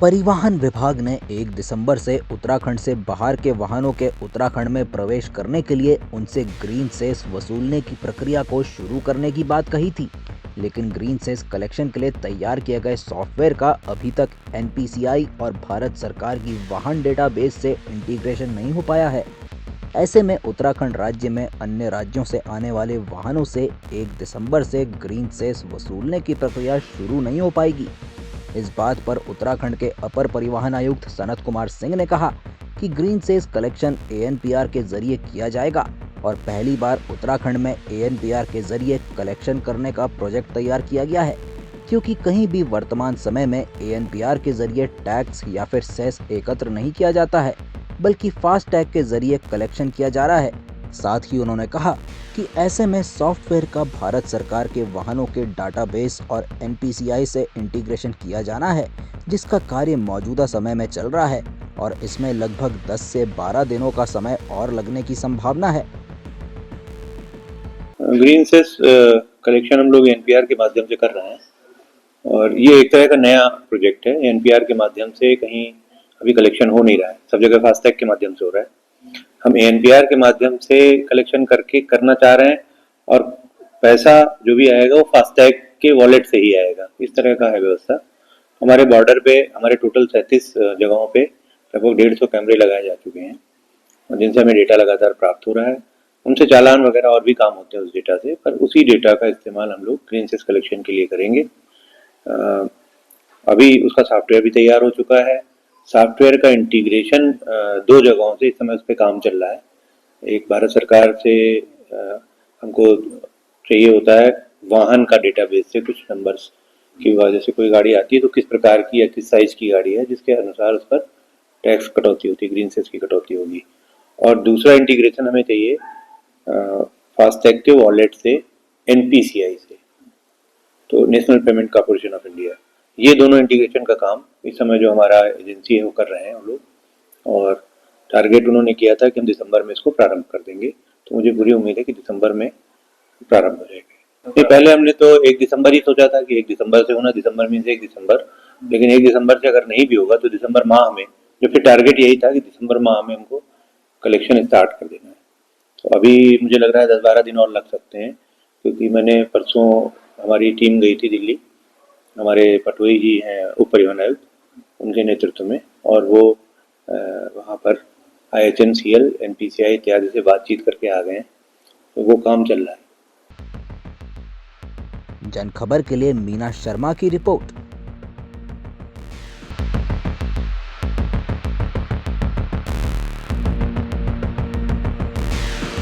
परिवहन विभाग ने 1 दिसंबर से उत्तराखंड से बाहर के वाहनों के उत्तराखंड में प्रवेश करने के लिए उनसे ग्रीन सेस वसूलने की प्रक्रिया को शुरू करने की बात कही थी, लेकिन ग्रीन सेस कलेक्शन के लिए तैयार किए गए सॉफ्टवेयर का अभी तक एनपीसीआई और भारत सरकार की वाहन डेटाबेस से इंटीग्रेशन नहीं हो पाया है। ऐसे में उत्तराखंड राज्य में अन्य राज्यों से आने वाले वाहनों से 1 दिसंबर से ग्रीन सेस वसूलने की प्रक्रिया शुरू नहीं हो पाएगी। इस बात पर उत्तराखंड के अपर परिवहन आयुक्त सनत कुमार सिंह ने कहा कि ग्रीन सेस कलेक्शन एएनपीआर के जरिए किया जाएगा और पहली बार उत्तराखंड में एएनपीआर के जरिए कलेक्शन करने का प्रोजेक्ट तैयार किया गया है, क्योंकि कहीं भी वर्तमान समय में एएनपीआर के जरिए टैक्स या फिर सेस एकत्र नहीं किया जाता है, बल्कि फास्ट टैग के जरिए कलेक्शन किया जा रहा है। साथ ही उन्होंने कहा कि ऐसे में सॉफ्टवेयर का भारत सरकार के वाहनों के डाटाबेस और एनपीसीआई से इंटीग्रेशन किया जाना है, जिसका कार्य मौजूदा समय में चल रहा है और इसमें लगभग 10 से 12 दिनों का समय और लगने की संभावना है। ग्रीन सेस कलेक्शन हम लोग एनपीआर के माध्यम से कर रहे हैं और ये एक तरह का नया प्रोजेक्ट है। एनपीआर के माध्यम से कहीं अभी कलेक्शन हो नहीं रहा है, सब जगह फास्टैग के माध्यम से हो रहा है। हम एनपीआर के माध्यम से कलेक्शन करके करना चाह रहे हैं और पैसा जो भी आएगा वो फास्टैग के वॉलेट से ही आएगा। इस तरह का है व्यवस्था। हमारे बॉर्डर पे हमारे टोटल 37 जगहों पे लगभग 150 कैमरे लगाए जा चुके हैं और जिनसे हमें डेटा लगातार प्राप्त हो रहा है। उनसे चालान वगैरह और भी काम होते हैं उस डेटा से, पर उसी डेटा का इस्तेमाल हम लोग ग्रीन सेस कलेक्शन के लिए करेंगे। अभी उसका सॉफ्टवेयर भी तैयार हो चुका है। सॉफ्टवेयर का इंटीग्रेशन 2 जगहों से इस समय उस पर काम चल रहा है। एक भारत सरकार से हमको चाहिए होता है वाहन का डेटाबेस से कुछ नंबर्स की वजह से कोई गाड़ी आती है तो किस प्रकार की या किस साइज की गाड़ी है, जिसके अनुसार उस पर टैक्स कटौती होती है, ग्रीन सेस की कटौती होगी। और दूसरा इंटीग्रेशन हमें चाहिए फास्टैग के वॉलेट से एनपीसीआई से, तो national payment corporation of India. ये दोनों इंटीग्रेशन का काम इस समय जो हमारा एजेंसी है वो कर रहे हैं हम लोग, और टारगेट उन्होंने किया था कि हम दिसंबर में इसको प्रारंभ कर देंगे। तो मुझे पूरी उम्मीद है कि दिसंबर में प्रारंभ हो जाएगा। ये पहले हमने तो 1 दिसंबर ही सोचा था कि 1 दिसंबर से होना, दिसंबर मीन्स 1 दिसंबर, लेकिन 1 दिसंबर से अगर नहीं भी होगा तो दिसंबर माह में, जो फिर टारगेट यही था कि दिसंबर माह में हमको कलेक्शन स्टार्ट कर देना है। तो अभी मुझे लग रहा है 10-12 दिन और लग सकते हैं, क्योंकि मैंने परसों हमारी टीम गई थी दिल्ली, हमारे पटोई जी हैं उप परिवहन आयुक्त, उनके नेतृत्व में, और वो वहाँ पर IHMCL, NPCI इत्यादि से बातचीत करके आ गए हैं, तो वो काम चल रहा है। जन खबर के लिए मीना शर्मा की रिपोर्ट।